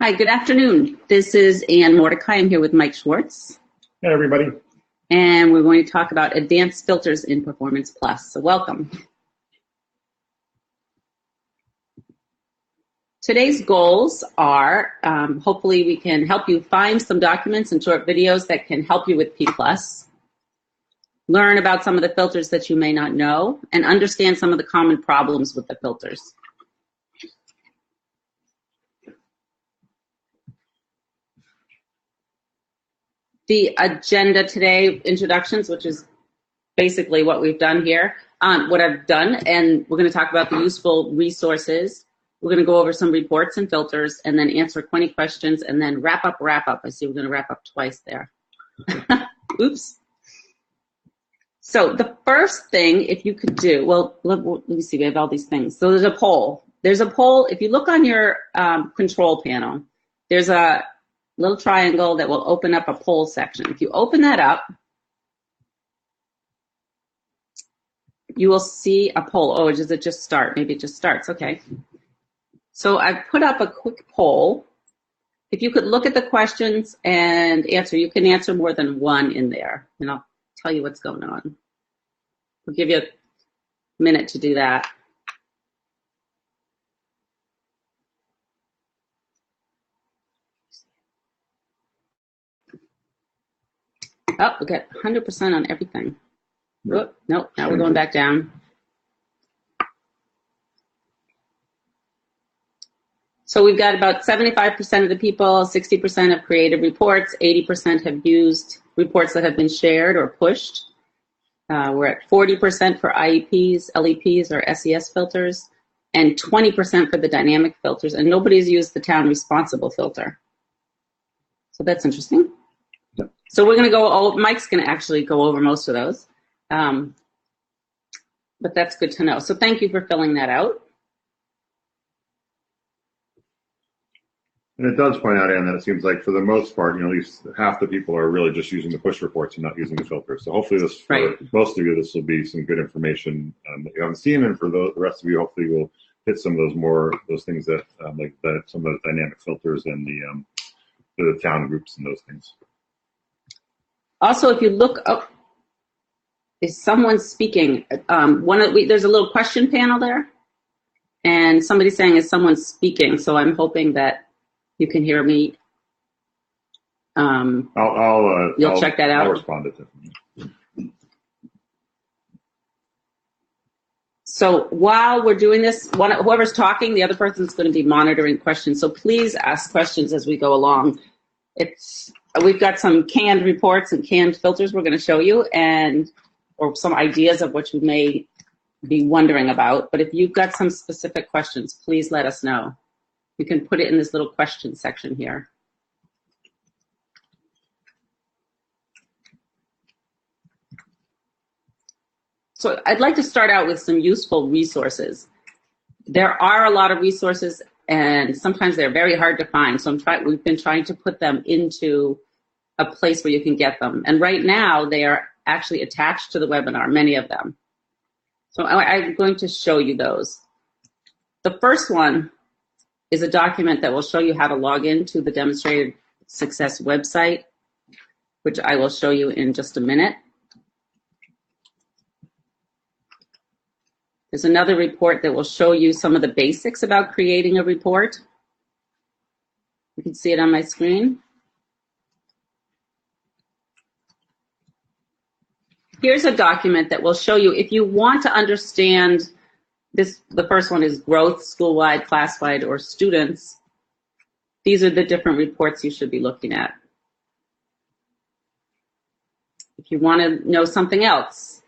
Hi, good afternoon. This is Ann Mordecai. I'm here with Mike Schwartz. Hey, everybody. And we're going to talk about advanced filters in Performance Plus. So welcome. Today's goals are, hopefully we can help you find some documents and short videos that can help you with P+, learn about some of the filters that you may not know, and understand some of the common problems with the filters. The agenda today, introductions, which is basically what we've done here, what I've done, and we're going to talk about the useful resources. We're going to go over some reports and filters, and then answer 20 questions, and then wrap up. I see we're going to wrap up twice there. Oops. So the first thing, if you could do, well, let me see, we have all these things. So there's a poll. There's a poll. If you look on your control panel, there's a little triangle that will open up a poll section. If you open that up, you will see a poll. Oh, does it just start? Maybe it just starts. Okay. So I've put up a quick poll. If you could look at the questions and answer, you can answer more than one in there, and I'll tell you what's going on. We'll give you a minute to do that. Oh, we got 100% on everything. Nope, now we're going back down. So we've got about 75% of the people, 60% have created reports, 80% have used reports that have been shared or pushed. We're at 40% for IEPs, LEPs, or SES filters, and 20% for the dynamic filters, and nobody's used the town responsible filter. So that's interesting. Yep. So we're going to go, Mike's going to actually go over most of those, but that's good to know. So thank you for filling that out. And it does point out, Ann, that it seems like for the most part, at least half the people are really just using the push reports and not using the filters. So hopefully this, for most of you, this will be some good information that you haven't seen. And for the rest of you, hopefully we'll hit some of those things that, like some of the dynamic filters and the town groups and those things. Also, if you look up, is someone speaking? There's a little question panel there, and somebody's saying, is someone speaking? So I'm hoping that you can hear me. You'll check that out. I'll respond to it. So while we're doing this, whoever's talking, the other person's going to be monitoring questions. So please ask questions as we go along. We've got some canned reports and canned filters we're going to show you, or some ideas of what you may be wondering about. But if you've got some specific questions, please let us know. You can put it in this little question section here. So I'd like to start out with some useful resources. There are a lot of resources, and sometimes they're very hard to find. So we've been trying to put them into a place where you can get them. And right now, they are actually attached to the webinar, many of them. So I'm going to show you those. The first one is a document that will show you how to log into the Demonstrated Success website, which I will show you in just a minute. There's another report that will show you some of the basics about creating a report. You can see it on my screen. Here's a document that will show you, if you want to understand this, the first one is growth, school-wide, class-wide, or students. These are the different reports you should be looking at. If you want to know something else,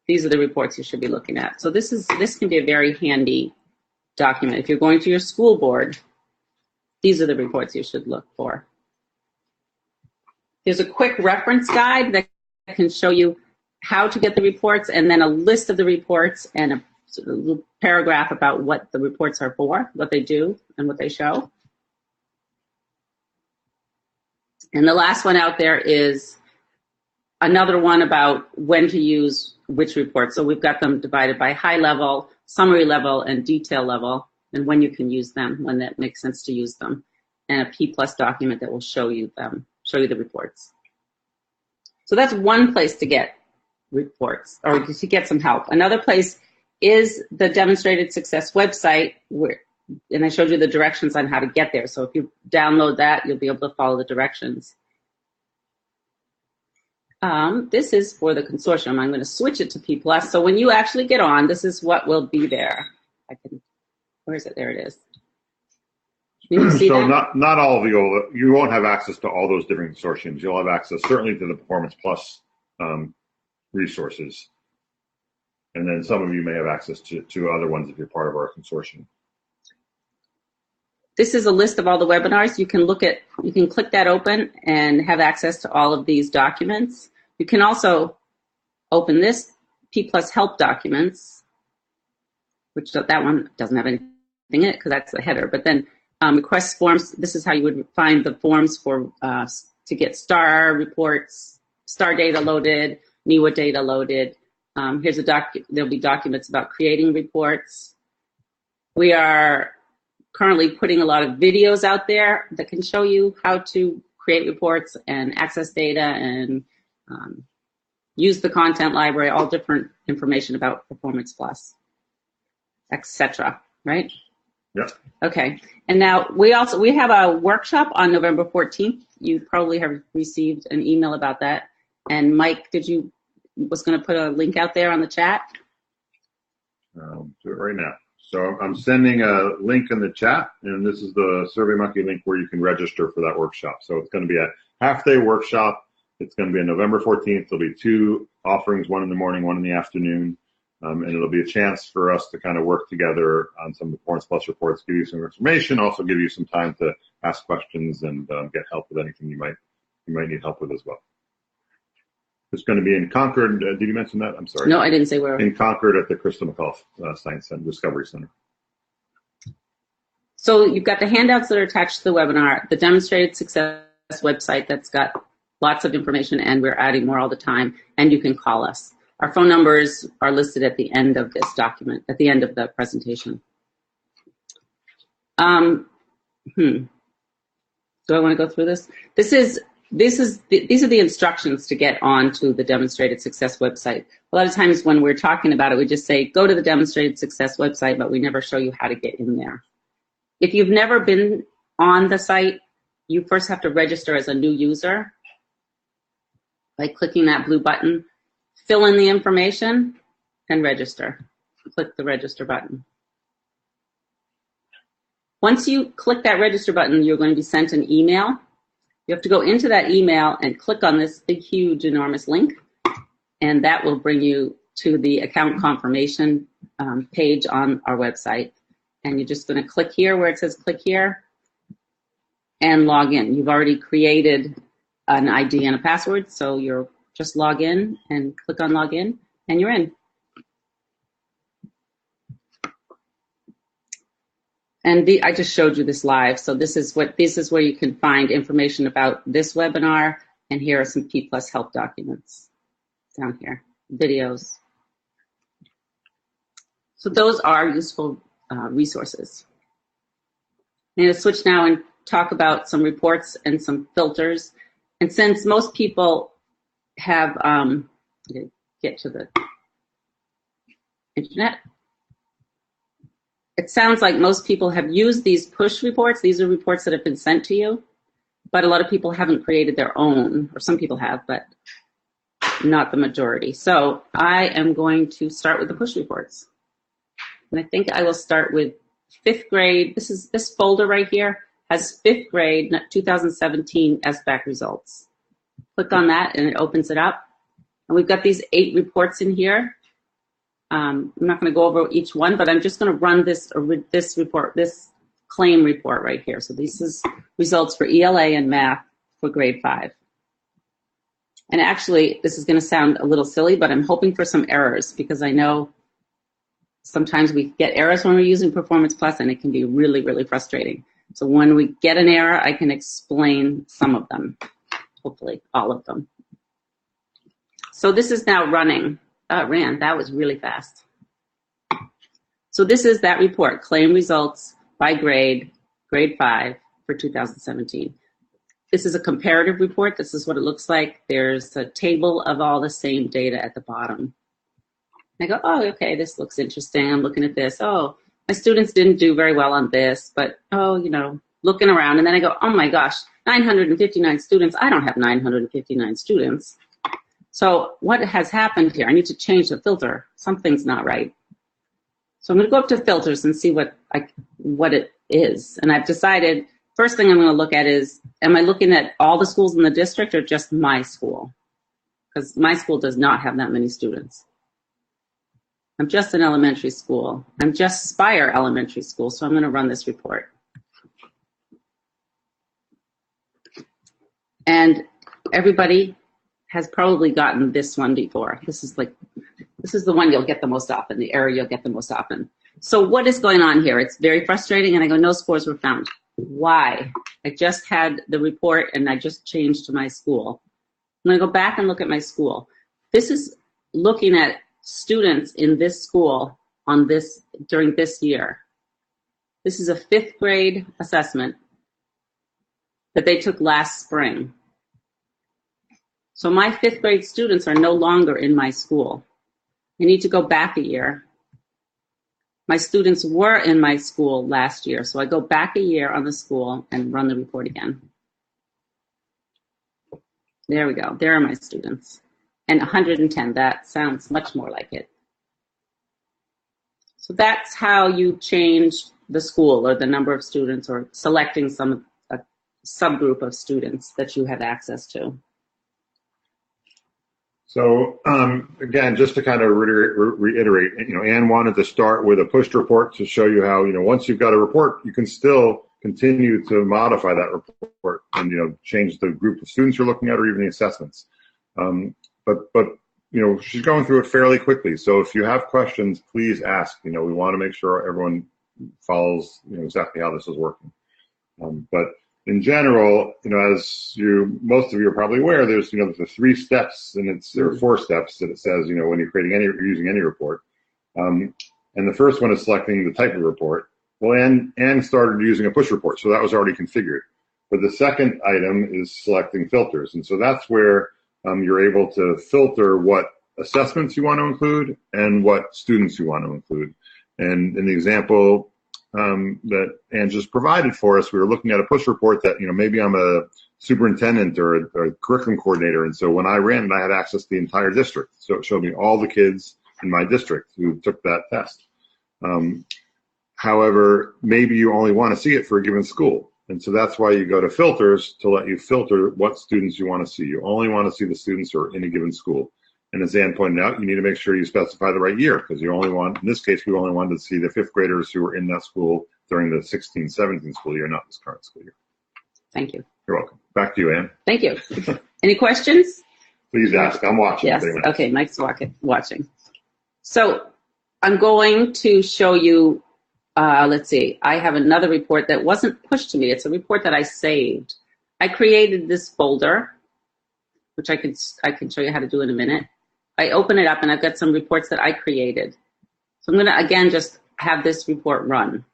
these are the reports you should be looking at. So this can be a very handy document. If you're going to your school board, these are the reports you should look for. There's a quick reference guide that can show you how to get the reports, and then a list of the reports and a little paragraph about what the reports are for, what they do, and what they show. And the last one out there is another one about when to use which report. So we've got them divided by high level, summary level, and detail level, and when you can use them, when that makes sense to use them. and a P+ document that will show you the reports. So that's one place to get reports or to get some help. Another place is the Demonstrated Success website, and I showed you the directions on how to get there. So if you download that, you'll be able to follow the directions. This is for the consortium. I'm going to switch it to P+. So when you actually get on, this is what will be there. Where is it? There it is. Can you see so that? not all of you won't have access to all those different consortiums. You'll have access certainly to the PerformancePLUS resources. And then some of you may have access to other ones if you're part of our consortium. This is a list of all the webinars. You can click that open and have access to all of these documents. You can also open this P+ help documents, which that one doesn't have anything in it because that's the header. But then request forms, this is how you would find the forms for to get STAR reports, STAR data loaded, NEWA data loaded. Here's there'll be documents about creating reports. We are currently putting a lot of videos out there that can show you how to create reports and access data and use the content library, all different information about PerformancePLUS, etc. Right? Yep. Okay. And now we have a workshop on November 14th. You probably have received an email about that. And Mike, was going to put a link out there on the chat? Do it right now. So I'm sending a link in the chat, and this is the SurveyMonkey link where you can register for that workshop. So it's going to be a half-day workshop. It's going to be on November 14th. There'll be 2 offerings, one in the morning, one in the afternoon, and it'll be a chance for us to kind of work together on some of the PerformancePLUS reports, give you some information, also give you some time to ask questions and get help with anything you might need help with as well. It's going to be in Concord. Did you mention that? I'm sorry. No, I didn't say where. In Concord at the Crystal McAuliffe Science and Discovery Center. So you've got the handouts that are attached to the webinar, the Demonstrated Success website that's got lots of information, and we're adding more all the time, and you can call us. Our phone numbers are listed at the end of this document, at the end of the presentation. Do I want to go through this? These are the instructions to get onto the Demonstrated Success website. A lot of times when we're talking about it, we just say, go to the Demonstrated Success website, but we never show you how to get in there. If you've never been on the site, you first have to register as a new user by clicking that blue button, fill in the information, and register. Click the register button. Once you click that register button, you're going to be sent an email. You have to go into that email and click on this big, huge, enormous link, and that will bring you to the account confirmation page on our website. And you're just going to click here where it says click here and log in. You've already created an ID and a password, so you're just log in and click on log in, and you're in. And I just showed you this live, so this is where you can find information about this webinar, and here are some P+ help documents down here, videos. So those are useful resources. I'm going to switch now and talk about some reports and some filters. And since most people have, get to the internet. It sounds like most people have used these push reports. These are reports that have been sent to you, but a lot of people haven't created their own, or some people have, but not the majority. So I am going to start with the push reports. And I think I will start with 5th grade. This folder right here has 5th grade 2017 SBAC results. Click on that and it opens it up. And we've got these 8 reports in here. I'm not going to go over each one, but I'm just going to run this claim report right here. So this is results for ELA and math for grade 5. And actually, this is going to sound a little silly, but I'm hoping for some errors because I know sometimes we get errors when we're using PerformancePLUS, and it can be really, really frustrating. So when we get an error, I can explain some of them, hopefully all of them. So this is now running. Ran, that was really fast. So this is that report, claim results by grade, grade 5, for 2017. This is a comparative report. This is what it looks like. There's a table of all the same data at the bottom. I go, oh, okay, this looks interesting. I'm looking at this. Oh, my students didn't do very well on this, but, oh, you know, looking around. And then I go, oh my gosh, 959 students. I don't have 959 students. So what has happened here? I need to change the filter. Something's not right. So I'm going to go up to filters and see what it is. And I've decided, first thing I'm going to look at is, am I looking at all the schools in the district or just my school? Because my school does not have that many students. I'm just an elementary school. I'm just Spire Elementary School, so I'm going to run this report. And everybody has probably gotten this one before. This is the one you'll get the most often, the error you'll get the most often. So what is going on here? It's very frustrating, and I go, no scores were found. Why? I just had the report, and I just changed to my school. I'm going to go back and look at my school. This is looking at students in this school during this year. This is a 5th grade assessment that they took last spring. So my 5th grade students are no longer in my school. I need to go back a year. My students were in my school last year, so I go back a year on the school and run the report again. There we go. There are my students. And 110, that sounds much more like it. So that's how you change the school or the number of students or selecting a subgroup of students that you have access to. So again, just to kind of reiterate, Anne wanted to start with a pushed report to show you how, once you've got a report, you can still continue to modify that report and, change the group of students you're looking at or even the assessments. But she's going through it fairly quickly. So if you have questions, please ask. We want to make sure everyone follows, exactly how this is working. But in general, as most of you are probably aware, there's the 3 steps, and there are 4 steps that it says, when you're using any report. And the first one is selecting the type of report. Well, Anne started using a push report, so that was already configured. But the second item is selecting filters, and so that's where you're able to filter what assessments you want to include and what students you want to include. And in the example that Anne just provided for us, we were looking at a push report that, maybe I'm a superintendent or a curriculum coordinator. And so when I ran it, I had access to the entire district. So it showed me all the kids in my district who took that test. However, maybe you only want to see it for a given school. And so that's why you go to filters to let you filter what students you want to see. You only want to see the students who are in a given school. And as Anne pointed out, you need to make sure you specify the right year, because you only want, in this case, we only wanted to see the 5th graders who were in that school during the 16-17 school year, not this current school year. Thank you. You're welcome. Back to you, Anne. Thank you. Any questions? Please ask. I'm watching. Yes. Okay, Mike's watching. So I'm going to show you, let's see, I have another report that wasn't pushed to me. It's a report that I saved. I created this folder, which I can show you how to do in a minute. I open it up and I've got some reports that I created. So I'm going to, again, just have this report run.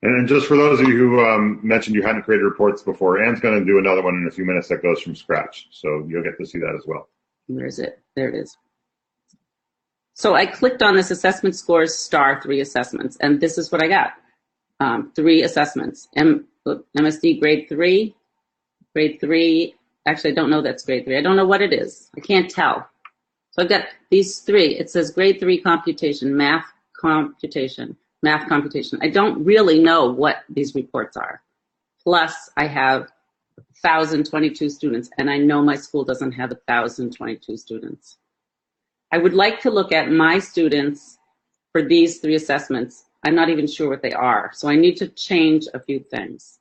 And just for those of you who mentioned you hadn't created reports before, Anne's going to do another one in a few minutes that goes from scratch. So you'll get to see that as well. Where is it? There it is. So I clicked on this assessment scores star 3 assessments, and this is what I got. 3 assessments. MSD grade 3, grade 3. Actually, I don't know that's grade 3. I don't know what it is. I can't tell. So I've got these 3. It says grade 3 computation, math computation. I don't really know what these reports are. Plus, I have 1,022 students, and I know my school doesn't have 1,022 students. I would like to look at my students for these 3 assessments. I'm not even sure what they are, so I need to change a few things.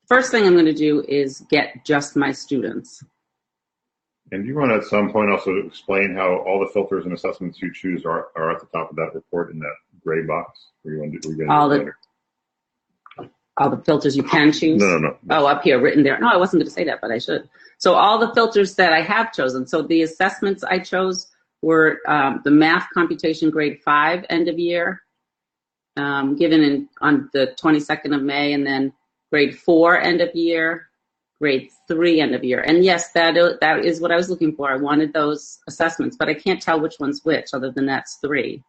First thing I'm going to do is get just my students. And do you want to at some point also explain how all the filters and assessments you choose are at the top of that report in that gray box? Or you want to do all the filters you can choose? No. Oh, up here, written there. No, I wasn't going to say that, but I should. So all the filters that I have chosen. So the assessments I chose were the math computation grade 5 end of year, given on the 22nd of May, and then grade 4 end of year, grade 3 end of year. And yes, that is what I was looking for. I wanted those assessments, but I can't tell which one's which, other than that's 3.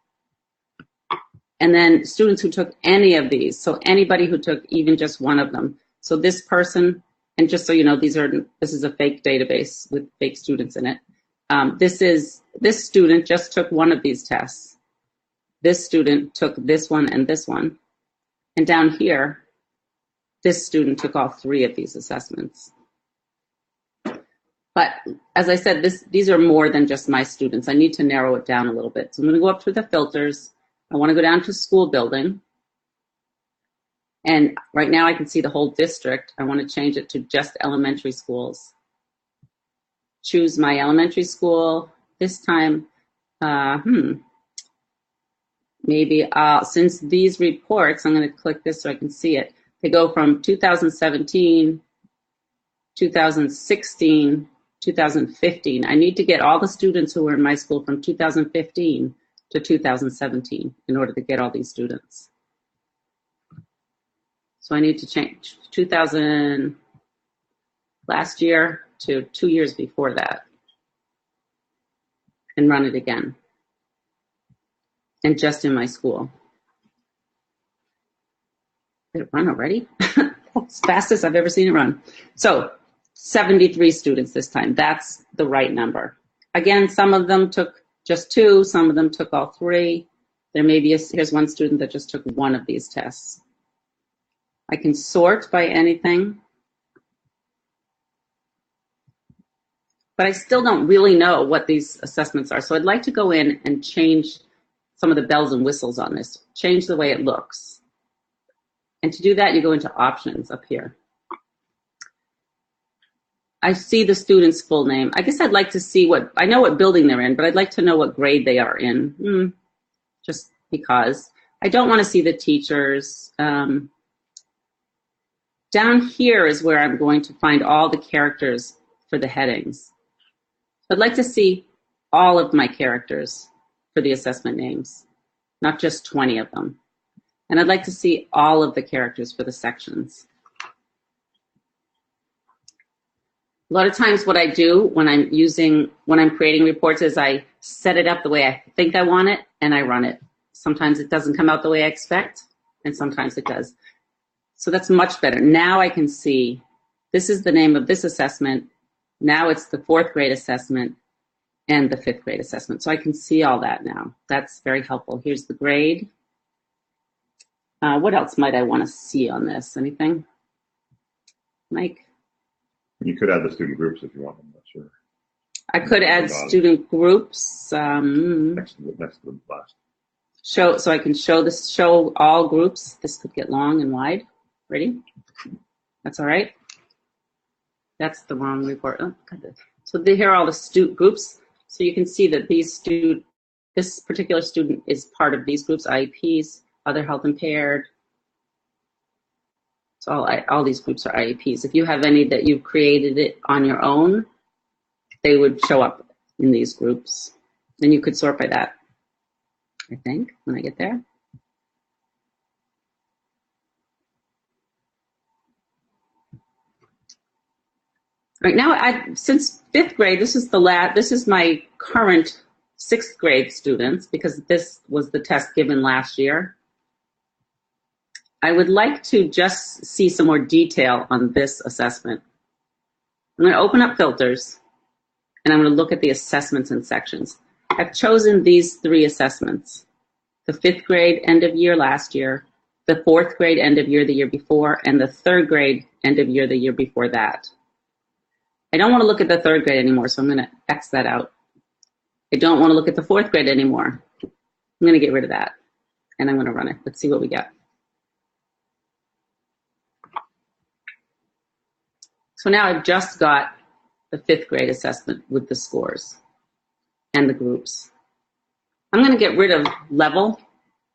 And then students who took any of these, so anybody who took even just one of them. So this person, and just so you know, this is a fake database with fake students in it. This student just took one of these tests. This student took this one and this one. And down here, this student took all 3 of these assessments. But as I said, these are more than just my students. I need to narrow it down a little bit. So I'm going to go up through the filters. I want to go down to school building. And right now I can see the whole district. I want to change it to just elementary schools. Choose my elementary school. This time, maybe since these reports, I'm going to click this so I can see it. They go from 2017, 2016, 2015. I need to get all the students who were in my school from 2015 to 2017 in order to get all these students. So I need to change 2000 last year to 2 years before that and run it again. And just in my school. Did it run already? That's the fastest I've ever seen it run. So 73 students this time. That's the right number. Again, some of them took just 2, some of them took all 3. There may be here's one student that just took one of these tests. I can sort by anything. But I still don't really know what these assessments are. So I'd like to go in and change some of the bells and whistles on this, change the way it looks. And to do that, you go into options up here. I see the student's full name. I guess I'd like to see I know what building they're in, but I'd like to know what grade they are in, just because. I don't want to see the teachers. Down here is where I'm going to find all the characters for the headings. I'd like to see all of my characters for the assessment names, not just 20 of them. And I'd like to see all of the characters for the sections. A lot of times what I do when I'm creating reports is I set it up the way I think I want it and I run it. Sometimes it doesn't come out the way I expect, and sometimes it does. So that's much better. Now I can see this is the name of this assessment. Now it's the 4th grade assessment and the 5th grade assessment. So I can see all that now. That's very helpful. Here's the grade. What else might I want to see on this? Anything? Mike? You could add the student groups if you want. I'm not sure. I could add student groups. Next to the last. So I can show all groups. This could get long and wide. Ready? That's all right. That's the wrong report. Oh, God. So here are all the student groups. So you can see that this particular student is part of these groups: IEPs, other health impaired. So all these groups are IEPs. If you have any that you've created it on your own, they would show up in these groups. Then you could sort by that, I think, when I get there. Right now, since 5th grade, this is my current 6th grade students, because this was the test given last year. I would like to just see some more detail on this assessment. I'm going to open up filters, and I'm going to look at the assessments and sections. I've chosen these 3 assessments: the 5th grade end of year last year, the 4th grade end of year the year before, and the 3rd grade end of year the year before that. I don't want to look at the 3rd grade anymore, so I'm going to X that out. I don't want to look at the 4th grade anymore. I'm going to get rid of that, and I'm going to run it. Let's see what we get. So now I've just got the 5th grade assessment with the scores and the groups. I'm going to get rid of level,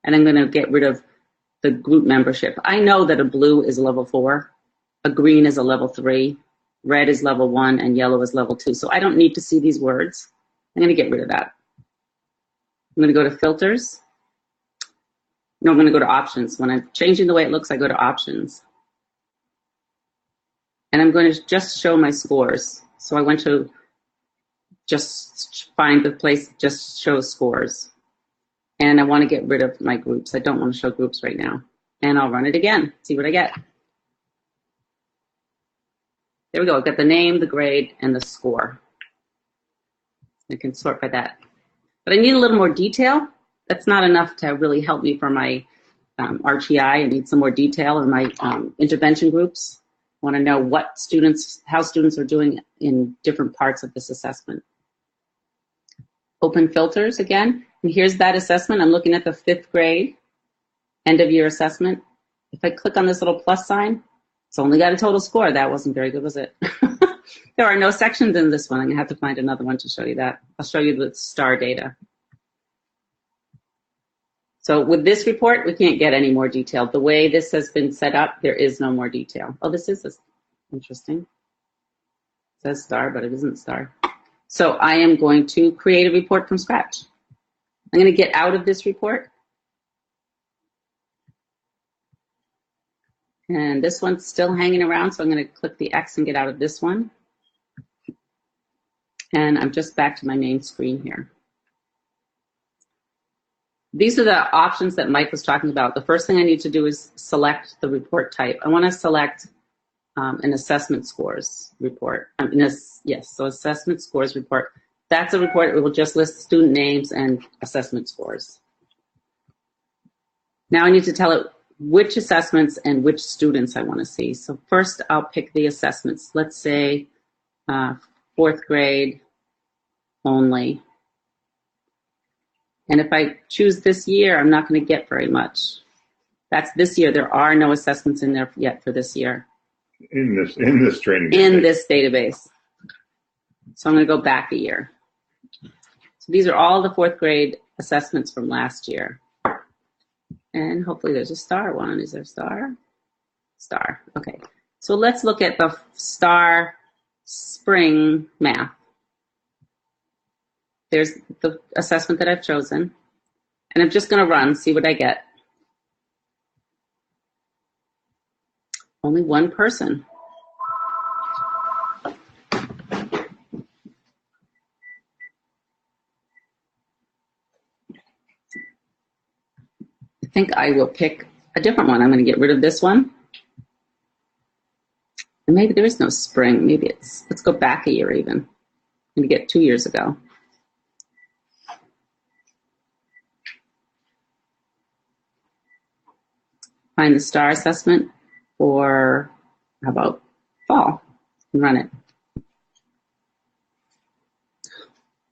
and I'm going to get rid of the group membership. I know that a blue is a level 4, a green is a level 3, red is level 1, and yellow is level 2. So I don't need to see these words. I'm going to get rid of that. I'm going to go to filters. No, I'm going to go to options. When I'm changing the way it looks, I go to options. And I'm going to just show my scores. So I went to just find the place that just shows scores. And I want to get rid of my groups. I don't want to show groups right now. And I'll run it again, see what I get. There we go. I've got the name, the grade, and the score. I can sort by that. But I need a little more detail. That's not enough to really help me for my RTI. I need some more detail in my intervention groups. I want to know what students, how students are doing in different parts of this assessment. Open filters again. And here's that assessment. I'm looking at the 5th grade end of year assessment. If I click on this little plus sign, it's only got a total score. That wasn't very good, was it? There are no sections in this one. I'm going to have to find another one to show you that. I'll show you the star data. So with this report, we can't get any more detail. The way this has been set up, there is no more detail. Oh, this is interesting. It says star, but it isn't star. So I am going to create a report from scratch. I'm going to get out of this report. And this one's still hanging around, so I'm going to click the X and get out of this one. And I'm just back to my main screen here. These are the options that Mike was talking about. The first thing I need to do is select the report type. I want to select an assessment scores report. Yes, so assessment scores report. That's a report. It will just list student names and assessment scores. Now I need to tell it which assessments and which students I want to see. So first I'll pick the assessments. Let's say 4th grade only. And if I choose this year, I'm not going to get very much. That's this year. There are no assessments in there yet for this year. In this training. In this database. So I'm going to go back a year. So these are all the 4th grade assessments from last year. And hopefully there's a star one. Is there a star? Star. Okay. So let's look at the star spring math. There's the assessment that I've chosen. And I'm just going to run, see what I get. Only one person. I think I will pick a different one. I'm going to get rid of this one. And maybe there is no spring. Maybe it's, let's go back a year even. I'm going to get 2 years ago. Find the star assessment for, how about fall, and run it.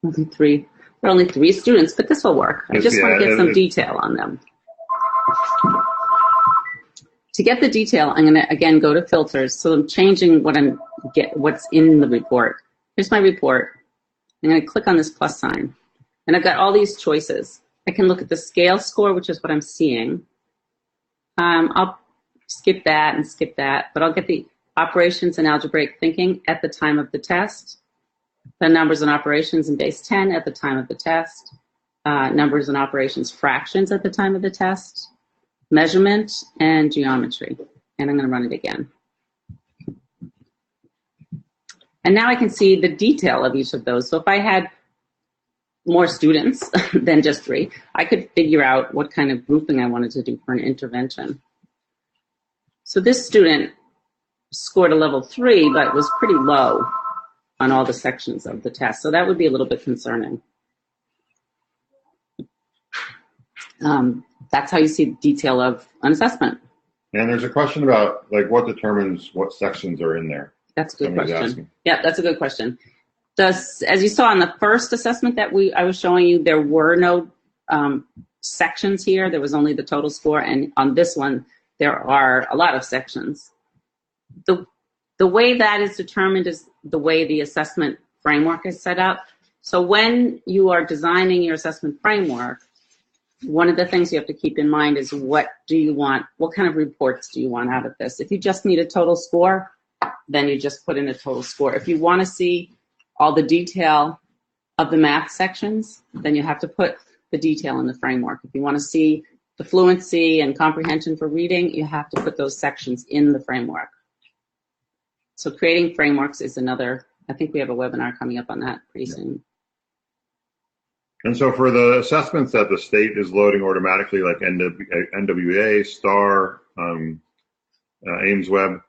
Only 3. There are only 3 students, but this will work. I just want to get some detail on them. To get the detail, I'm going to again go to filters. So I'm changing what's in the report. Here's my report. I'm going to click on this plus sign, and I've got all these choices. I can look at the scale score, which is what I'm seeing. I'll skip that and skip that, but I'll get the operations and algebraic thinking at the time of the test, the numbers and operations in base 10 at the time of the test, numbers and operations fractions at the time of the test, measurement, and geometry. And I'm going to run it again. And now I can see the detail of each of those. So if I had more students than just 3, I could figure out what kind of grouping I wanted to do for an intervention. So this student scored a level 3, but was pretty low on all the sections of the test. So that would be a little bit concerning. That's how you see the detail of an assessment. And there's a question about like what determines what sections are in there. That's a good question. Yeah, that's a good question. As you saw in the first assessment that I was showing you, there were no sections here. There was only the total score. And on this one, there are a lot of sections. The way that is determined is the way the assessment framework is set up. So when you are designing your assessment framework, one of the things you have to keep in mind is what do you want, what kind of reports do you want out of this? If you just need a total score, then you just put in a total score. If you want to see all the detail of the math sections, then you have to put the detail in the framework. If you want to see the fluency and comprehension for reading, you have to put those sections in the framework. So creating frameworks is another, I think we have a webinar coming up on that pretty soon. And so for the assessments that the state is loading automatically, like NWA, STAR, AIMSweb,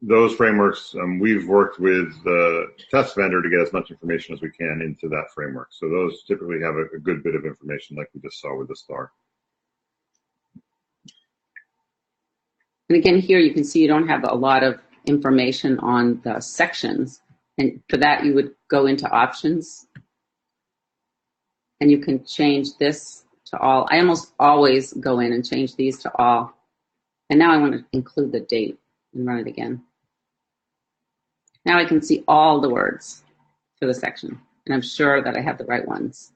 those frameworks, we've worked with the test vendor to get as much information as we can into that framework. So those typically have a good bit of information like we just saw with the STAR. And again, here you can see you don't have a lot of information on the sections. And for that, you would go into options. And you can change this to all. I almost always go in and change these to all. And now I want to include the date and run it again. Now I can see all the words for the section. And I'm sure that I have the right ones.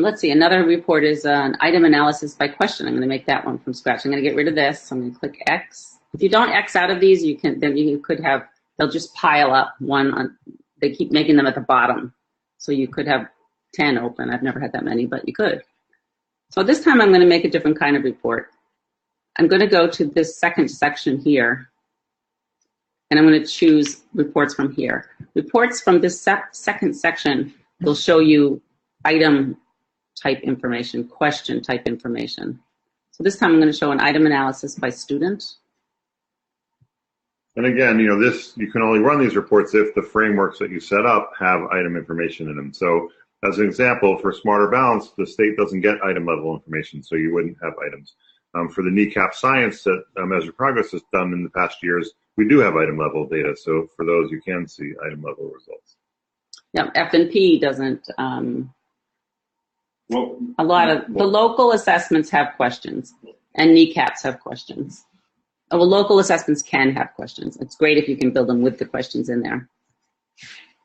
Let's see, another report is an item analysis by question. I'm going to make that one from scratch. I'm going to get rid of this. So I'm going to click X. If you don't X out of these, then you could have, they'll just pile up one on, they keep making them at the bottom. So you could have 10 open. I've never had that many, but you could. So this time I'm going to make a different kind of report. I'm going to go to this second section here. And I'm going to choose reports from here. Reports from this second section will show you item type information, question type information. So this time I'm going to show an item analysis by student. And again, you can only run these reports if the frameworks that you set up have item information in them. So as an example, for Smarter Balance, the state doesn't get item level information, so you wouldn't have items. For the NECAP Science that Measure Progress has done in the past years, we do have item level data. So for those, you can see item level results. Yeah, F&P doesn't. A lot of the local assessments have questions, and NECAPs have questions. Oh, well, local assessments can have questions. It's great if you can build them with the questions in there.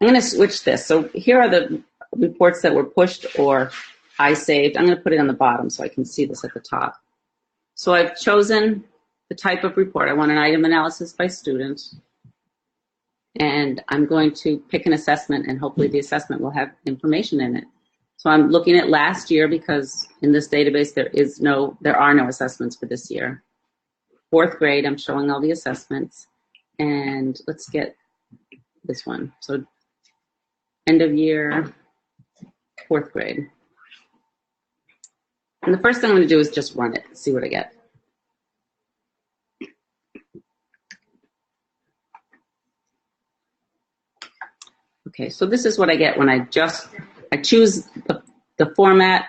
I'm going to switch this. So here are the reports that were pushed or I saved. I'm going to put it on the bottom so I can see this at the top. So I've chosen the type of report. I want an item analysis by student. And I'm going to pick an assessment, and hopefully the assessment will have information in it. So I'm looking at last year because in this database there are no assessments for this year. 4th grade, I'm showing all the assessments. And let's get this one. So end of year, 4th grade. And the first thing I'm going to do is just run it, see what I get. Okay, so this is what I get when I choose the format,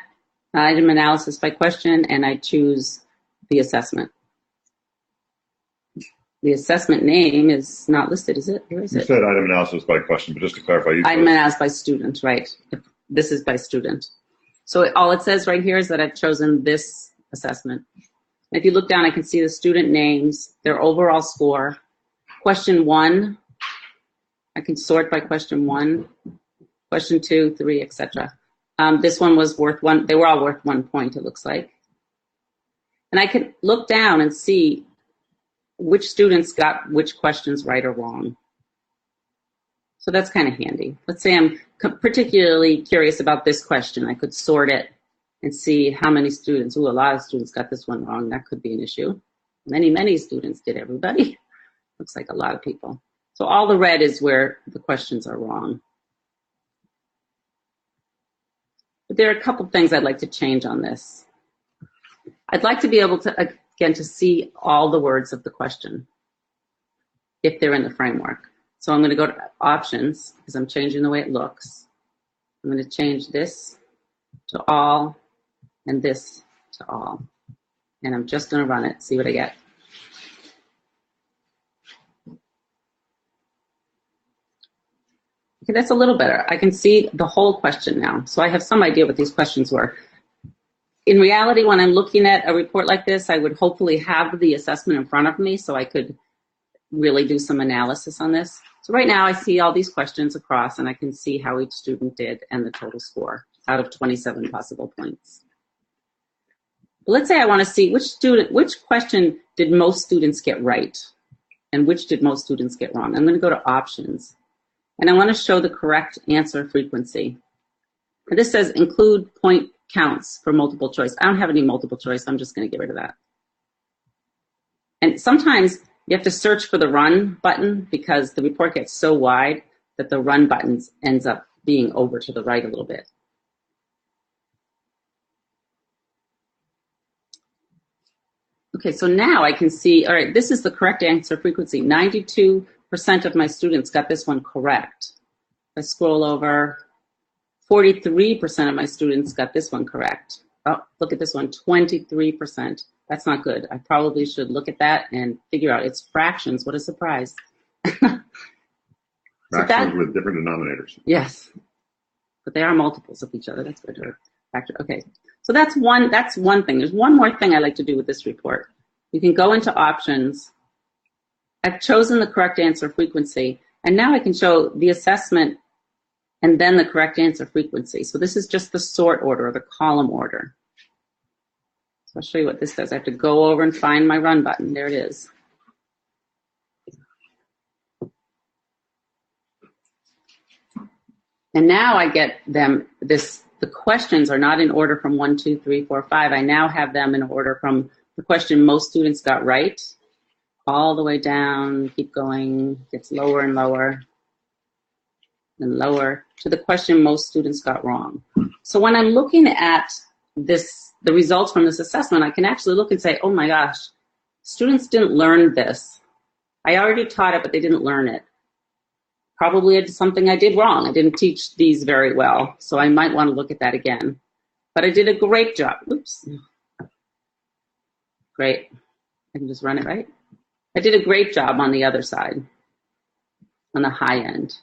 item analysis by question, and I choose the assessment. The assessment name is not listed, is it? Where is it? You said item analysis by question, but just to clarify, item analysis by student, right? This is by student. So all it says right here is that I've chosen this assessment. And if you look down, I can see the student names, their overall score, question 1. I can sort by question 1, question 2, 3, etc. This one was worth 1. They were all worth 1 point, it looks like. And I can look down and see which students got which questions right or wrong. So that's kind of handy. Let's say I'm particularly curious about this question. I could sort it and see how many students. Ooh, a lot of students got this one wrong. That could be an issue. Many students did, everybody. Looks like a lot of people. So all the red is where the questions are wrong. But there are a couple things I'd like to change on this. I'd like to be able to, again, to see all the words of the question if they're in the framework. So I'm going to go to options because I'm changing the way it looks. I'm going to change this to all and this to all. And I'm just going to run it, see what I get. Okay, that's a little better. I can see the whole question now. So I have some idea what these questions were. In reality, when I'm looking at a report like this, I would hopefully have the assessment in front of me so I could really do some analysis on this. So right now I see all these questions across and I can see how each student did and the total score out of 27 possible points. But let's say I want to see which question did most students get right and which did most students get wrong. I'm going to go to options. And I want to show the correct answer frequency. And this says include point counts for multiple choice. I don't have any multiple choice. I'm just going to get rid of that. And sometimes you have to search for the run button because the report gets so wide that the run button ends up being over to the right a little bit. Okay, so now I can see, all right, this is the correct answer frequency. 92% of my students got this one correct. If I scroll over, 43% of my students got this one correct. Oh, look at this one, 23%. That's not good. I probably should look at that and figure out its fractions. What a surprise. Fractions with different denominators. Yes, but they are multiples of each other. That's good. Factor. Okay, so that's one thing. There's one more thing I like to do with this report. You can go into options. I've chosen the correct answer frequency, and now I can show the assessment and then the correct answer frequency. So this is just the sort order or the column order. So I'll show you what this does. I have to go over and find my run button. There it is. And now I get them, the questions are not in order from 1, 2, 3, 4, 5. I now have them in order from the question most students got right, all the way down, keep going, gets lower and lower, and lower, to the question most students got wrong. So when I'm looking at this, the results from this assessment, I can actually look and say, oh my gosh, students didn't learn this. I already taught it, but they didn't learn it. Probably it's something I did wrong. I didn't teach these very well, so I might want to look at that again. But I did a great job. Oops. Great. I can just run it, right? I did a great job on the other side, on the high end.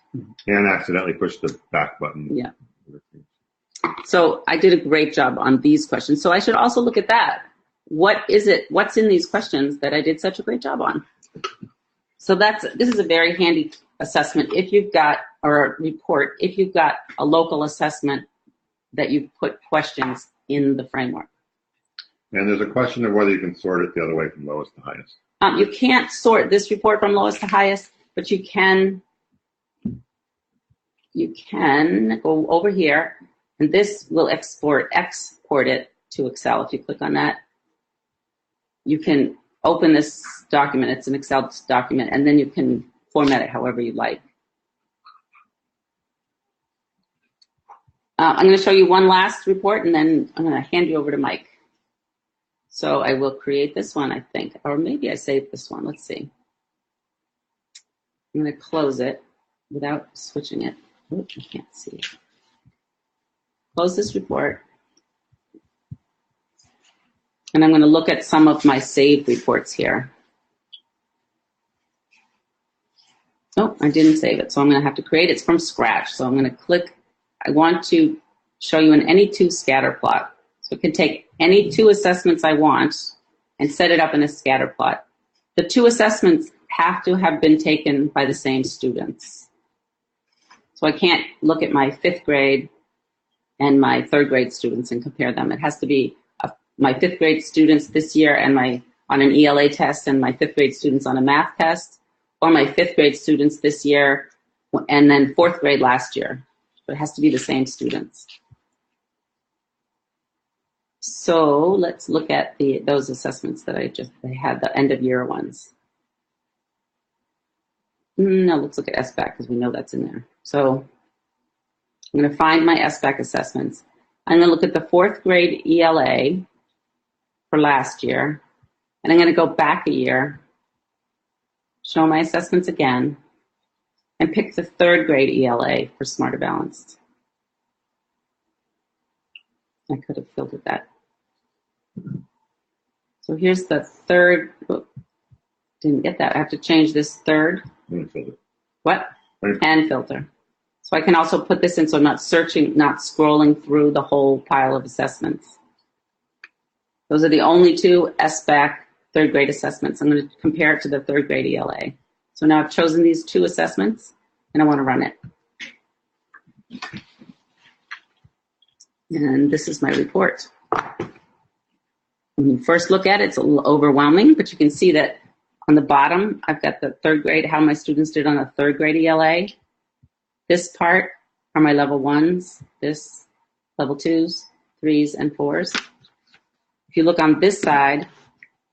And accidentally pushed the back button. Yeah. So I did a great job on these questions. So I should also look at that. What is it? What's in these questions that I did such a great job on? So this is a very handy assessment if you've got, or a report, if you've got a local assessment that you put questions in the framework. And there's a question of whether you can sort it the other way from lowest to highest. You can't sort this report from lowest to highest, but you can go over here, and this will export it to Excel. If you click on that, you can open this document. It's an Excel document, and then you can format it however you like. I'm going to show you one last report, and then I'm going to hand you over to Mike. So I will create this one, I think, or maybe I saved this one. Let's see. I'm going to close it without switching it. Oh, I can't see it. Close this report. And I'm going to look at some of my saved reports here. Oh, I didn't save it, so I'm going to have to create it from scratch. So I'm going to click. I want to show you an any two scatter plot. So it can take any two assessments I want and set it up in a scatter plot. The two assessments have to have been taken by the same students. So I can't look at my 5th grade and my 3rd grade students and compare them. It has to be my 5th grade students this year and on an ELA test, and my 5th grade students on a math test, or my 5th grade students this year and then 4th grade last year. So it has to be the same students. So let's look at those assessments that I had, the end of year ones. No, let's look at SBAC because we know that's in there. So I'm going to find my SBAC assessments. I'm going to look at the 4th grade ELA for last year, and I'm going to go back a year, show my assessments again, and pick the 3rd grade ELA for Smarter Balanced. I could have filtered that. So here's the 3rd. Oh, didn't get that. I have to change this 3rd. What? And filter. So I can also put this in so I'm not searching, not scrolling through the whole pile of assessments. Those are the only 2 SBAC 3rd grade assessments. I'm going to compare it to the 3rd grade ELA. So now I've chosen these 2 assessments, and I want to run it. And this is my report. When you first look at it, it's a little overwhelming, but you can see that on the bottom, I've got the 3rd grade, how my students did on the 3rd grade ELA. This part are my level 1s, this level 2s, 3s, and 4s. If you look on this side,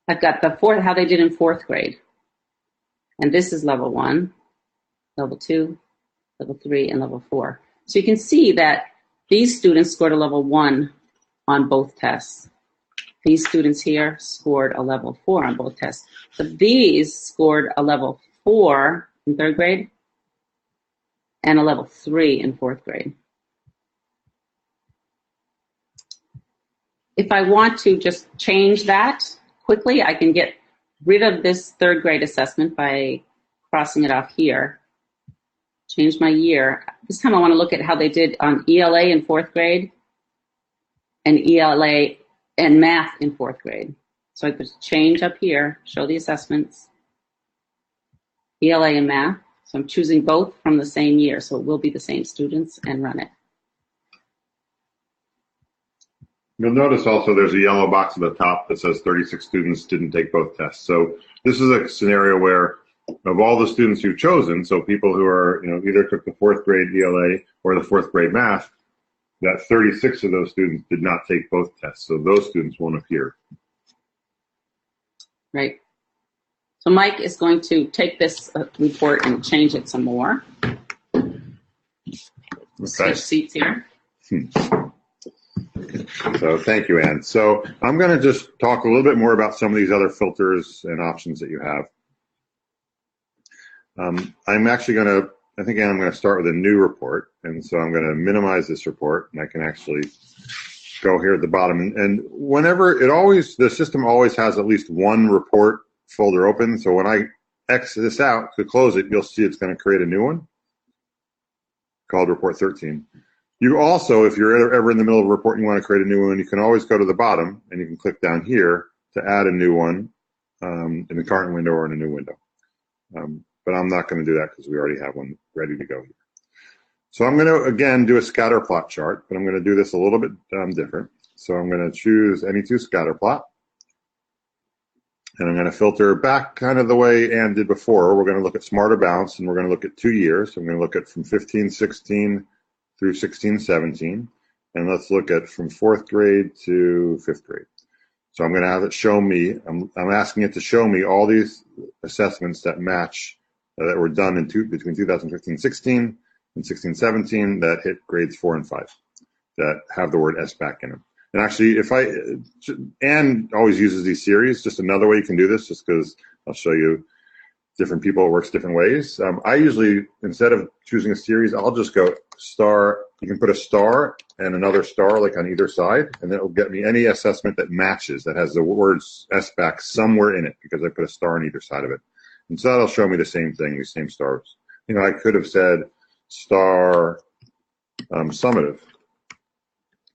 I've got the fourth, how they did in 4th grade. And this is level 1, level 2, level 3, and level 4. So you can see that these students scored a level 1 on both tests. These students here scored a level 4 on both tests. But these scored a level 4 in 3rd grade and a level 3 in 4th grade. If I want to just change that quickly, I can get rid of this 3rd grade assessment by crossing it off here. Change my year. This time I want to look at how they did on ELA in 4th grade and ELA and math in 4th grade. So I could change up here, show the assessments, ELA and math. So I'm choosing both from the same year, so it will be the same students, and run it. You'll notice also there's a yellow box at the top that says 36 students didn't take both tests. So this is a scenario where of all the students you've chosen, so people who are, either took the 4th grade ELA or the 4th grade math, that 36 of those students did not take both tests. So those students won't appear. Right. So Mike is going to take this report and change it some more. Okay. Switch seats here. So thank you, Ann. So I'm going to just talk a little bit more about some of these other filters and options that you have. I'm actually going to, I think I'm going to start with a new report. And so I'm going to minimize this report, and I can actually go here at the bottom. And whenever the system always has at least one report folder open. So when I X this out to close it, you'll see it's going to create a new one called report 13. You also, if you're ever in the middle of a report and you want to create a new one, you can always go to the bottom and you can click down here to add a new one in the current window or in a new window. But I'm not going to do that because we already have one ready to go here. So I'm going to, again, do a scatter plot chart, but I'm going to do this a little bit different. So I'm going to choose any two scatter plot. And I'm going to filter back kind of the way Ann did before. We're going to look at smarter balance, and we're going to look at 2 years. So I'm going to look at from 15-16 through 16-17. And let's look at from 4th grade to 5th grade. So I'm going to have it show me, I'm asking it to show me all these assessments that match, that were done between 2015-16 and 16-17 that hit grades 4 and 5 that have the word SBAC in them. And actually, Ann always uses these series. Just another way you can do this, just because I'll show you different people, it works different ways. I usually, instead of choosing a series, I'll just go star. You can put a star and another star like on either side, and it'll get me any assessment that matches, that has the words SBAC somewhere in it, because I put a star on either side of it. And so that'll show me the same thing, these same stars. I could have said star summative,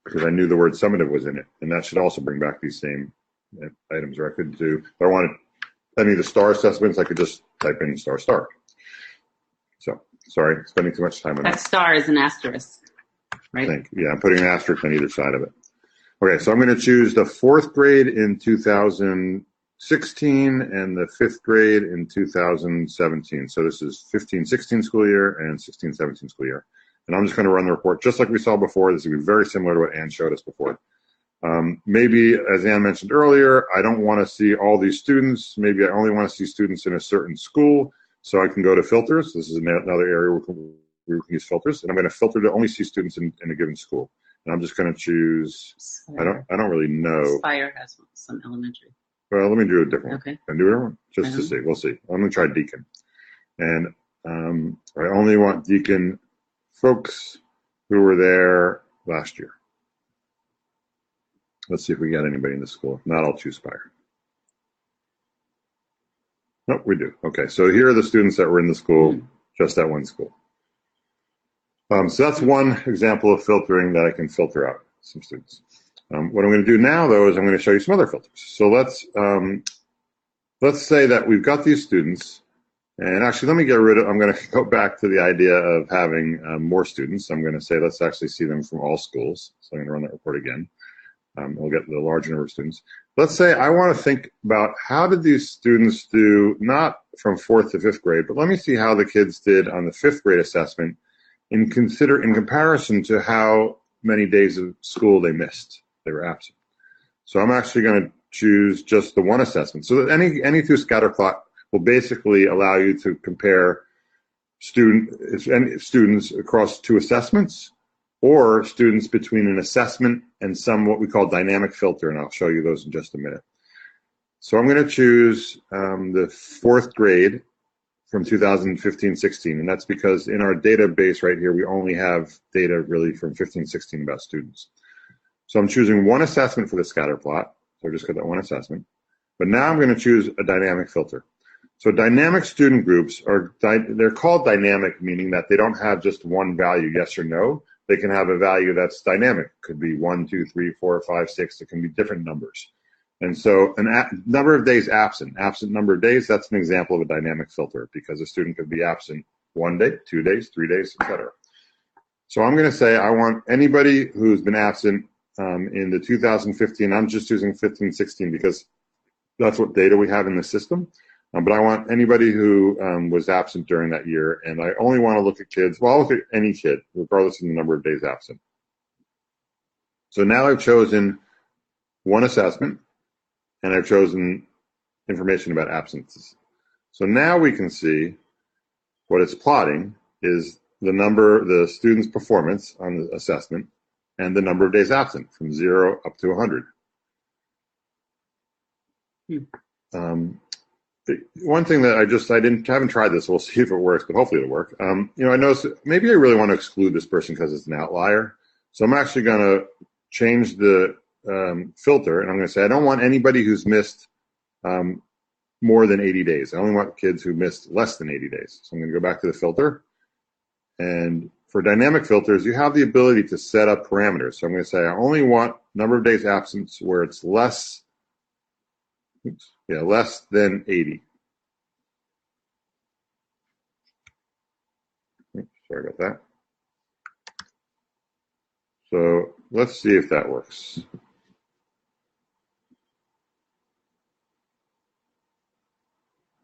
because I knew the word summative was in it, and that should also bring back these same items. Or I could do, if I wanted any of the star assessments, I could just type in star star. So, sorry, spending too much time on that. That star is an asterisk, right? Yeah, I'm putting an asterisk on either side of it. Okay, so I'm going to choose the 4th grade in 2016 and the 5th grade in 2017. So this is 15-16 school year and 16-17 school year. And I'm just going to run the report just like we saw before. This will be very similar to what Ann showed us before. Maybe, as Ann mentioned earlier, I don't want to see all these students. Maybe I only want to see students in a certain school. So I can go to filters. This is another area where we can use filters. And I'm going to filter to only see students in a given school. And I'm just going to choose, I don't really know. Spire has some elementary. Well, let me do a different one. Okay. Can I do it one? Just to see. We'll see. I'm going to try Deacon. And I only want Deacon folks who were there last year. Let's see if we got anybody in the school. If not, I'll choose Spire. Nope, we do. Okay, so here are the students that were in the school, just that one school. So that's one example of filtering that I can filter out some students. What I'm going to do now, though, is I'm going to show you some other filters. So let's say that we've got these students. And actually, let me get rid of, I'm going to go back to the idea of having more students. I'm going to say, let's actually see them from all schools. So I'm going to run that report again. We'll get the larger number of students. Let's say I want to think about how did these students do, not from 4th to 5th grade, but let me see how the kids did on the 5th grade assessment in comparison to how many days of school they missed, they were absent. So I'm actually going to choose just the one assessment. So that any two scatter plot will basically allow you to compare students across two assessments, or students between an assessment and some what we call dynamic filter, and I'll show you those in just a minute. So I'm going to choose the fourth grade from 2015-16, and that's because in our database right here, we only have data really from 15-16 about students. So I'm choosing one assessment for the scatter plot, so I just got that one assessment. But now I'm going to choose a dynamic filter. So dynamic student groups they're called dynamic, meaning that they don't have just one value, yes or no. They can have a value that's dynamic. It could be 1, 2, 3, 4, 5, 6. It can be different numbers. And so number of days absent number of days, that's an example of a dynamic filter, because a student could be absent 1 day, 2 days, 3 days, etc. So I'm going to say I want anybody who's been absent in the 2015, I'm just using 15-16 because that's what data we have in the system. But I want anybody who was absent during that year, and I only want to look at kids. Well, I'll look at any kid, regardless of the number of days absent. So now I've chosen one assessment, and I've chosen information about absences. So now we can see what it's plotting is the student's performance on the assessment and the number of days absent from 0 up to 100. One thing that I haven't tried this, so we'll see if it works, but hopefully it'll work. I noticed maybe I really want to exclude this person because it's an outlier. So I'm actually going to change the filter, and I'm going to say I don't want anybody who's missed more than 80 days. I only want kids who missed less than 80 days. So I'm going to go back to the filter. And for dynamic filters, you have the ability to set up parameters. So I'm going to say I only want number of days absence where it's less than 80. Sorry about that. So let's see if that works.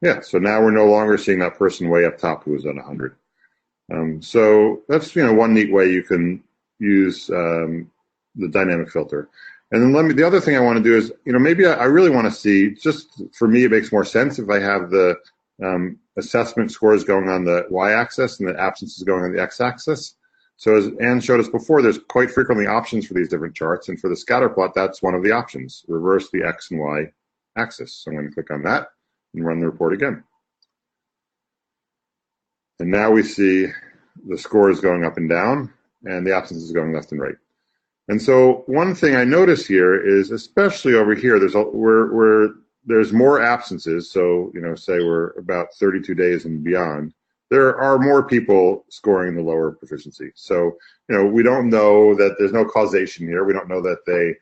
Yeah, so now we're no longer seeing that person way up top who was at 100. So that's one neat way you can use the dynamic filter. And then the other thing I want to do is, maybe I really want to see, just for me, it makes more sense if I have the assessment scores going on the y-axis and the absences going on the x-axis. So as Anne showed us before, there's quite frequently options for these different charts. And for the scatter plot, that's one of the options, reverse the x and y axis. So I'm going to click on that and run the report again. And now we see the scores going up and down and the absences going left and right. And so one thing I notice here is, especially over here, there's more absences. So, say we're about 32 days and beyond, there are more people scoring the lower proficiency. So, we don't know that there's no causation here. We don't know that they,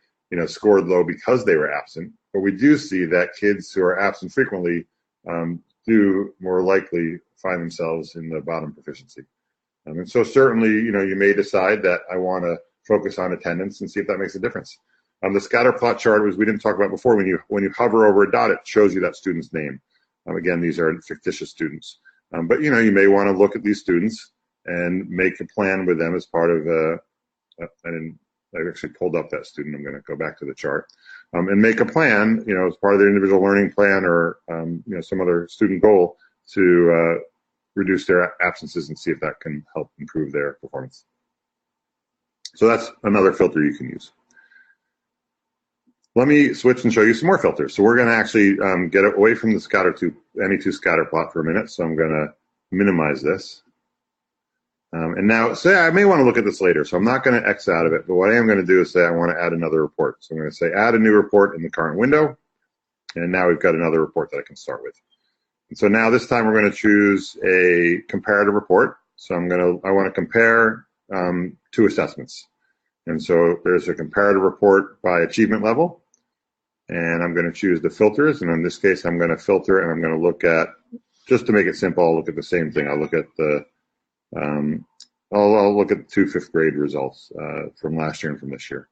scored low because they were absent. But we do see that kids who are absent frequently do more likely find themselves in the bottom proficiency. And so certainly, you may decide that I want to focus on attendance and see if that makes a difference. The scatter plot chart, as we didn't talk about before, when you hover over a dot, it shows you that student's name. Again, these are fictitious students. But you may want to look at these students and make a plan with them as part of I actually pulled up that student. I'm going to go back to the chart and make a plan, as part of their individual learning plan or some other student goal to reduce their absences and see if that can help improve their performance. So that's another filter you can use. Let me switch and show you some more filters. So we're going to actually get away from the any two scatter plot for a minute. So I'm going to minimize this. And now, say I may want to look at this later, so I'm not going to X out of it. But what I am going to do is say I want to add another report. So I'm going to say add a new report in the current window. And now we've got another report that I can start with. And so now this time we're going to choose a comparative report. So I want to compare two assessments. And so there's a comparative report by achievement level. And I'm going to choose the filters. And in this case, I'm going to filter and I'm going to look at, just to make it simple, I'll look at the same thing. I'll look at the I'll look at the two fifth grade results from last year and from this year.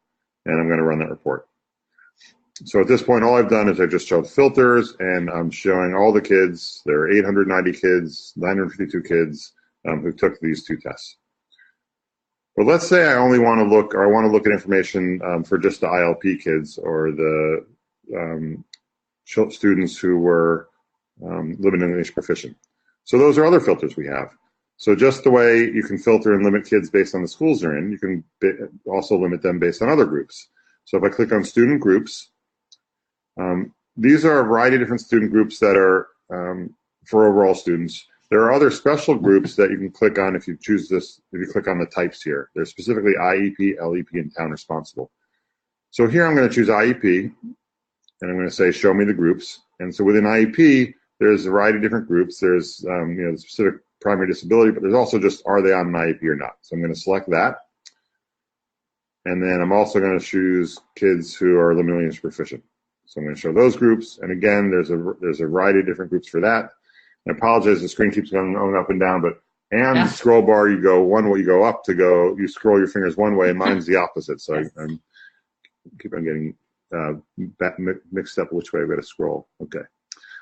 And I'm going to run that report. So at this point, all I've done is I just showed filters, and I'm showing all the kids. There are 890 kids, 952 kids who took these two tests. But let's say I only want to look, or I want to look at information for just the ILP kids or the students who were limited English proficient. So those are other filters we have. So just the way you can filter and limit kids based on the schools they're in, you can also limit them based on other groups. So if I click on student groups, these are a variety of different student groups that are for overall students. There are other special groups that you can click on if you choose this, if you click on the types here. They're specifically IEP, LEP, and town responsible. So here I'm going to choose IEP, and I'm going to say show me the groups. And so within IEP, there's a variety of different groups. There's the specific primary disability, but there's also just are they on an IEP or not. So I'm going to select that. And then I'm also going to choose kids who are limited English proficient. So I'm going to show those groups. And again, there's a variety of different groups for that. I apologize, the screen keeps going up and down, but the scroll bar, you go one way, you go up to go, you scroll your fingers one way, and mine's the opposite. So I keep on getting mixed up which way I've got to scroll. Okay.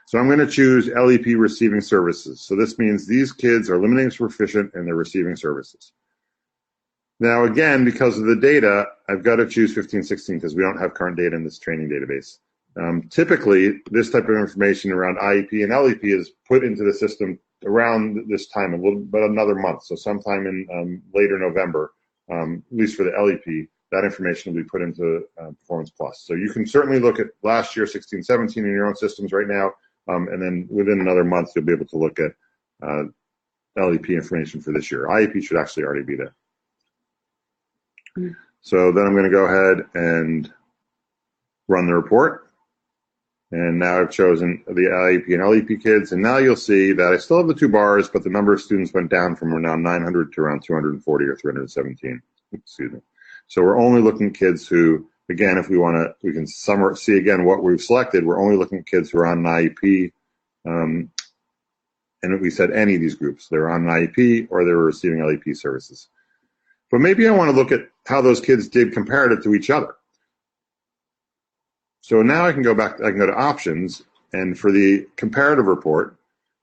So I'm going to choose LEP receiving services. So this means these kids are limited English proficient and they're receiving services. Now, again, because of the data, I've got to choose 1516 because we don't have current data in this training database. Typically, this type of information around IEP and LEP is put into the system around this time, but another month. So sometime in later November, at least for the LEP, that information will be put into Performance Plus. So you can certainly look at last year, 16-17 in your own systems right now, and then within another month, you'll be able to look at LEP information for this year. IEP should actually already be there. So then I'm going to go ahead and run the report. And now I've chosen the IEP and LEP kids. And now you'll see that I still have the two bars, but the number of students went down from around 900 to around 240 or 317. Excuse me. So we're only looking at kids who, again, if we want to, we can see again what we've selected. We're only looking at kids who are on an IEP. And we said any of these groups. They're on an IEP or they were receiving LEP services. But maybe I want to look at how those kids did comparative to each other. So now I can go back, I can go to options, and for the comparative report,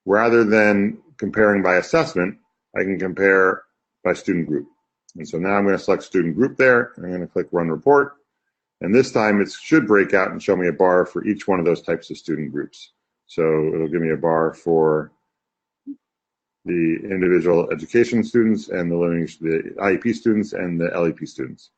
rather than comparing by assessment, I can compare by student group. And so now I'm going to select student group there, and I'm going to click run report. And this time it should break out and show me a bar for each one of those types of student groups. So it'll give me a bar for the individual education students and the IEP students and the LEP students.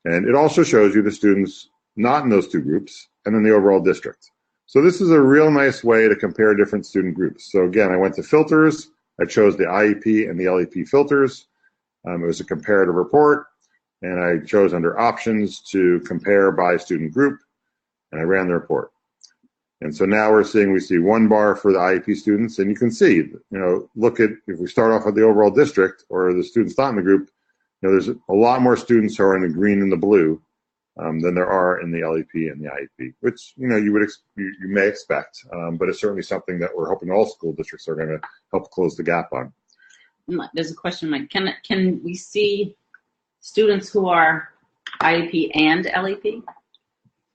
And it also shows you the students not in those two groups, and then the overall district. So this is a real nice way to compare different student groups. So again, I went to filters, I chose the IEP and the LEP filters. It was a comparative report, and I chose under options to compare by student group, and I ran the report. And so now we see one bar for the IEP students, and you can see, look at, if we start off with the overall district or the students not in the group, there's a lot more students who are in the green and the blue than there are in the LEP and the IEP, which you may expect, but it's certainly something that we're hoping all school districts are going to help close the gap on. There's a question, Mike. Can we see students who are IEP and LEP?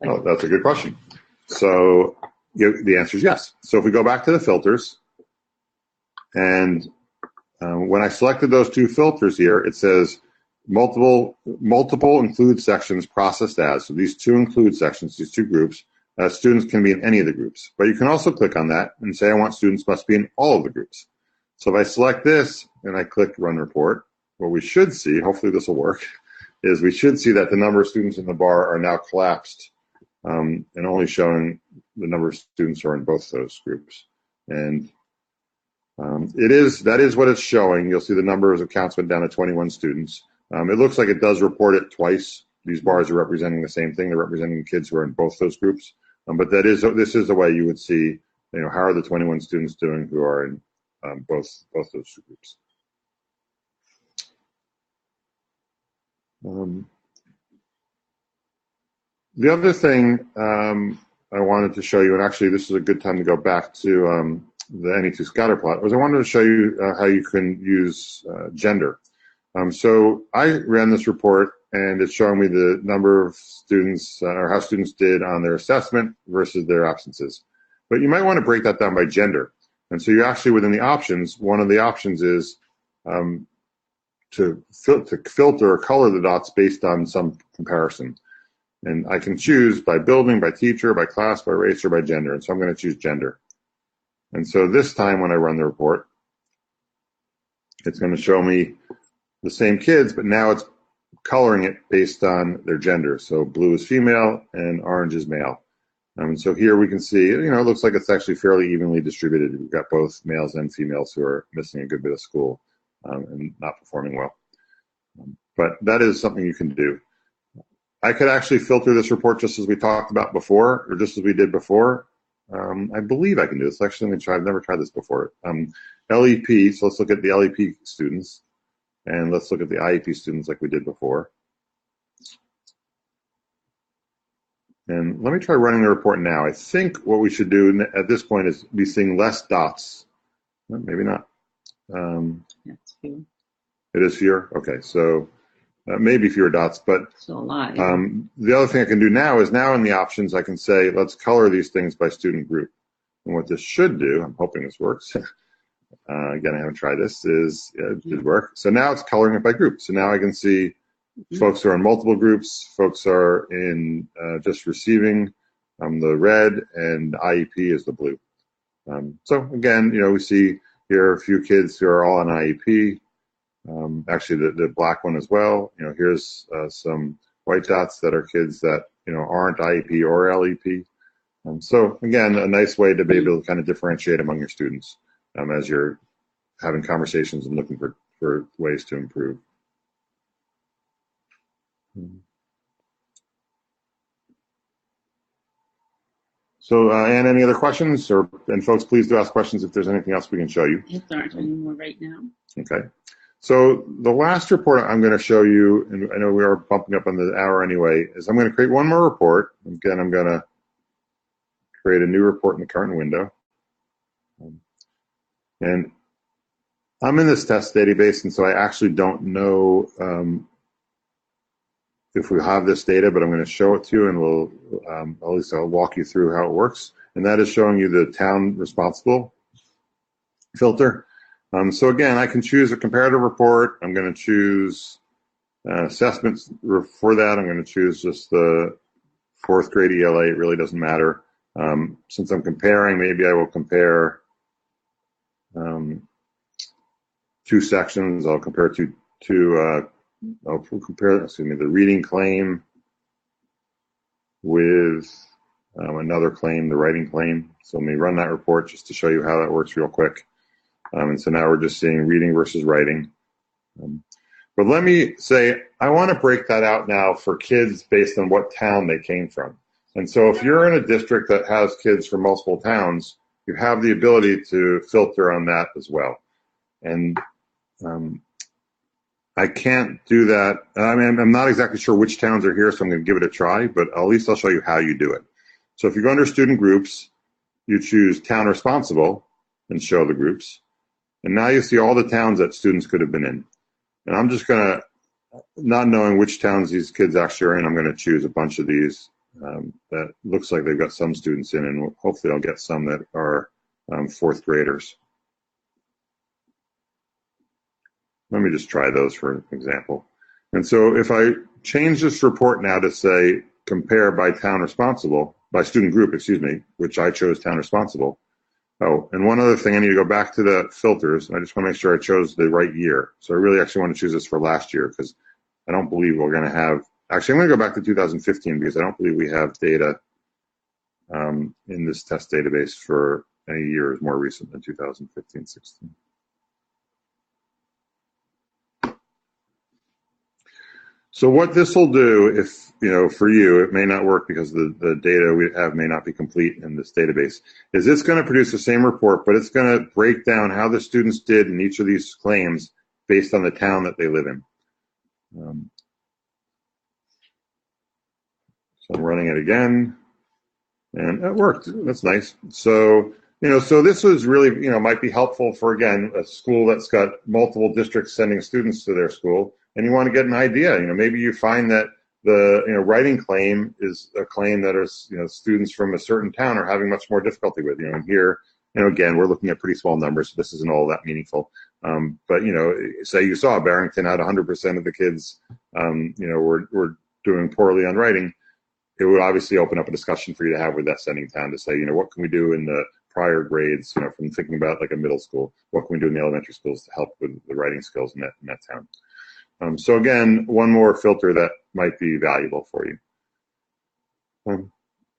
Oh, that's a good question. So the answer is yes. So if we go back to the filters, and when I selected those two filters here, it says multiple include sections processed as. So these two include sections, these two groups, students can be in any of the groups. But you can also click on that and say I want students must be in all of the groups. So if I select this and I click run report, what we should see, hopefully this will work, is we should see that the number of students in the bar are now collapsed and only showing the number of students who are in both those groups. And that is what it's showing. You'll see the number of accounts went down to 21 students. It looks like it does report it twice. These bars are representing the same thing. They're representing kids who are in both those groups. But this is the way you would see, how are the 21 students doing who are in both those groups. The other thing I wanted to show you, and actually this is a good time to go back to the NE2 scatter plot, was I wanted to show you how you can use gender. So I ran this report, and it's showing me the number of students or how students did on their assessment versus their absences. But you might want to break that down by gender. And so you actually, within the options, one of the options is to filter or color the dots based on some comparison. And I can choose by building, by teacher, by class, by race, or by gender. And so I'm going to choose gender. And so this time when I run the report, it's going to show me the same kids, but now it's coloring it based on their gender. So blue is female and orange is male. So here we can see, it looks like it's actually fairly evenly distributed. We've got both males and females who are missing a good bit of school and not performing well. But that is something you can do. I could actually filter this report just as we talked about before, or just as we did before. I believe I can do this. Actually, let me try. I've never tried this before. LEP, so let's look at the LEP students, and let's look at the IEP students like we did before. And let me try running the report now. I think what we should do at this point is be seeing less dots. Well, maybe not. That's few. It is fewer? Okay, so maybe fewer dots, but So a lot. the other thing I can do now is now in the options I can say, let's color these things by student group. And what this should do, I'm hoping this works. Again, I haven't tried this, it did work. So now it's coloring it by group. So now I can see folks are in multiple groups, folks are in just receiving the red, and IEP is the blue. So again, we see here a few kids who are all on IEP. Actually, the black one as well. Here's some white dots that are kids that aren't IEP or LEP. So again, a nice way to be able to kind of differentiate among your students as you're having conversations and looking for ways to improve. So, Anne, any other questions? And folks, please do ask questions if there's anything else we can show you. If there aren't any more right now. Okay. So the last report I'm going to show you, and I know we are bumping up on the hour anyway, is I'm going to create one more report. Again, I'm going to create a new report in the current window. And I'm in this test database, and so I actually don't know if we have this data, but I'm going to show it to you, and we'll at least I'll walk you through how it works. And that is showing you the town responsible filter. So again, I can choose a comparative report. I'm going to choose assessments for that. I'm going to choose just the 4th grade ELA. It really doesn't matter. Since I'm comparing, maybe I will compare 2 sections. I'll compare the reading claim with another claim, the writing claim. So let me run that report just to show you how that works real quick. And so now we're just seeing reading versus writing. But let me say, I want to break that out now for kids based on what town they came from. And so if you're in a district that has kids from multiple towns, you have the ability to filter on that as well. And I can't do that. I mean, I'm not exactly sure which towns are here, so I'm going to give it a try, but at least I'll show you how you do it. So if you go under student groups, you choose town responsible and show the groups. And now you see all the towns that students could have been in. And I'm just going to, not knowing which towns these kids actually are in, I'm going to choose a bunch of these that looks like they've got some students in, and hopefully I'll get some that are 4th graders. Let me just try those for example. And so if I change this report now to say compare by town responsible, by student group, excuse me, which I chose town responsible. Oh, and one other thing, I need to go back to the filters. I just want to make sure I chose the right year. So I really actually want to choose this for last year because I don't believe we're going to have, actually I'm going to go back to 2015 because I don't believe we have data in this test database for any years more recent than 2015-16. So what this will do, if, for you, it may not work because the data we have may not be complete in this database, is it's going to produce the same report, but it's going to break down how the students did in each of these claims based on the town that they live in. So I'm running it again, and it worked. That's nice. So, so this was really, might be helpful for, again, a school that's got multiple districts sending students to their school. And you want to get an idea, maybe you find that the writing claim is a claim that is, students from a certain town are having much more difficulty with. And here, again, we're looking at pretty small numbers, so this isn't all that meaningful. But, say you saw Barrington had 100% of the kids, were doing poorly on writing, it would obviously open up a discussion for you to have with that sending town to say, what can we do in the prior grades, from thinking about like a middle school, what can we do in the elementary schools to help with the writing skills in that town. So again, one more filter that might be valuable for you.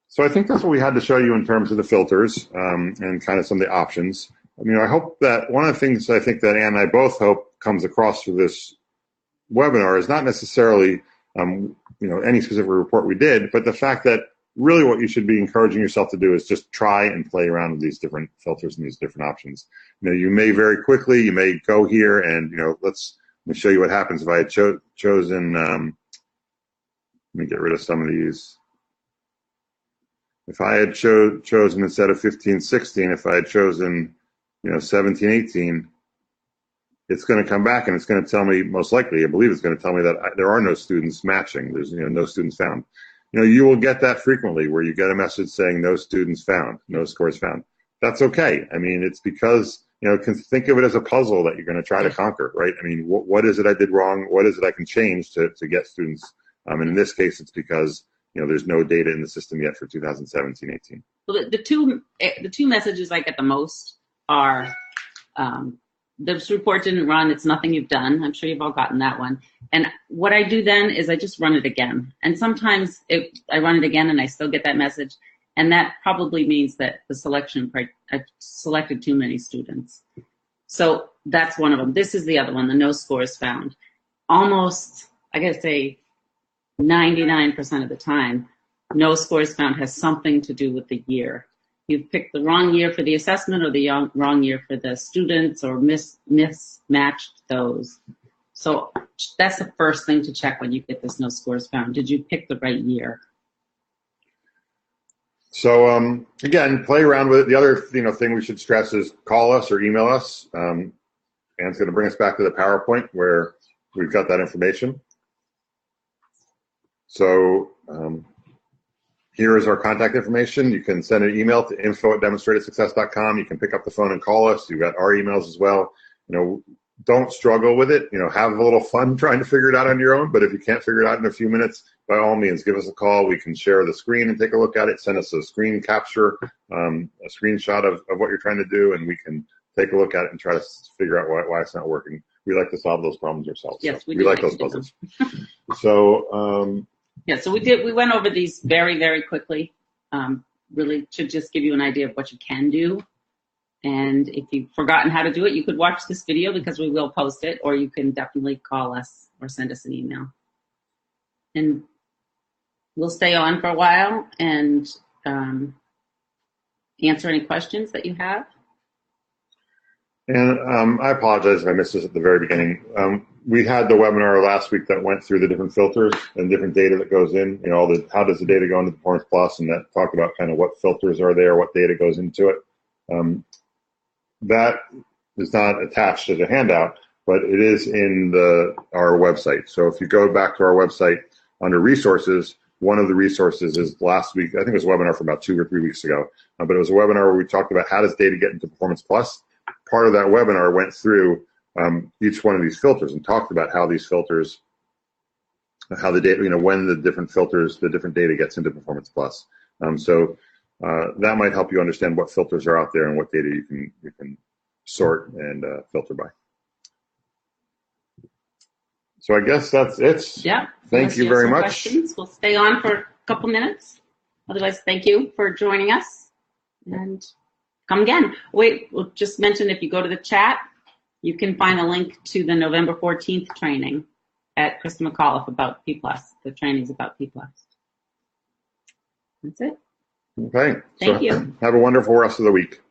So I think that's what we had to show you in terms of the filters and kind of some of the options. I hope that one of the things I think that Ann and I both hope comes across through this webinar is not necessarily any specific report we did, but the fact that really what you should be encouraging yourself to do is just try and play around with these different filters and these different options. You may very quickly, you may go here and, let me show you what happens if I had chosen, let me get rid of some of these. If I had chosen instead of 15, 16, if I had chosen, 17, 18, it's going to come back and it's going to tell me, most likely, I believe it's going to tell me that there are no students matching. There's no students found. You will get that frequently where you get a message saying no students found, no scores found. That's okay. It's because, think of it as a puzzle that you're going to try to conquer, right? What is it I did wrong? What is it I can change to get students? And in this case, it's because, there's no data in the system yet for 2017-18. Well, the two messages I get the most are, this report didn't run, it's nothing you've done. I'm sure you've all gotten that one. And what I do then is I just run it again. And sometimes I run it again and I still get that message. And that probably means that I selected too many students. So that's one of them. This is the other one, the no scores found. Almost, I gotta say, 99% of the time, no scores found has something to do with the year. You've picked the wrong year for the assessment or the wrong year for the students or mismatched those. So that's the first thing to check when you get this no scores found. Did you pick the right year? So again, play around with it. The other thing we should stress is call us or email us. Ann's going to bring us back to the PowerPoint where we've got that information. So here is our contact information. You can send an email to info@demonstratedsuccess.com. You can pick up the phone and call us. You've got our emails as well. Don't struggle with it. Have a little fun trying to figure it out on your own. But if you can't figure it out in a few minutes, by all means, give us a call. We can share the screen and take a look at it. Send us a screen capture, a screenshot of what you're trying to do, and we can take a look at it and try to figure out why it's not working. We like to solve those problems ourselves. Yes, so we like those puzzles. So. Yeah, so we went over these very, very quickly, really to just give you an idea of what you can do. And if you've forgotten how to do it, you could watch this video because we will post it, or you can definitely call us or send us an email. And we'll stay on for a while and answer any questions that you have. And I apologize if I missed this at the very beginning. We had the webinar last week that went through the different filters and different data that goes in, how does the data go into PerformancePLUS, and that talked about kind of what filters are there, what data goes into it. That is not attached as a handout, but it is in our website. So if you go back to our website under resources, one of the resources is last week, I think it was a webinar from about 2 or 3 weeks ago, but it was a webinar where we talked about how does data get into PerformancePLUS. Part of that webinar went through each one of these filters and talked about how these filters, how the data, when the different filters, the different data gets into PerformancePLUS. So that might help you understand what filters are out there and what data you can sort and filter by. So I guess that's it. Yeah. Thank you very much. Questions. We'll stay on for a couple minutes. Otherwise, thank you for joining us. And come again. Wait, we'll just mention if you go to the chat, you can find a link to the November 14th training at Krista McAuliffe about P+. The training's about P+. That's it. Okay. Thank you. Have a wonderful rest of the week.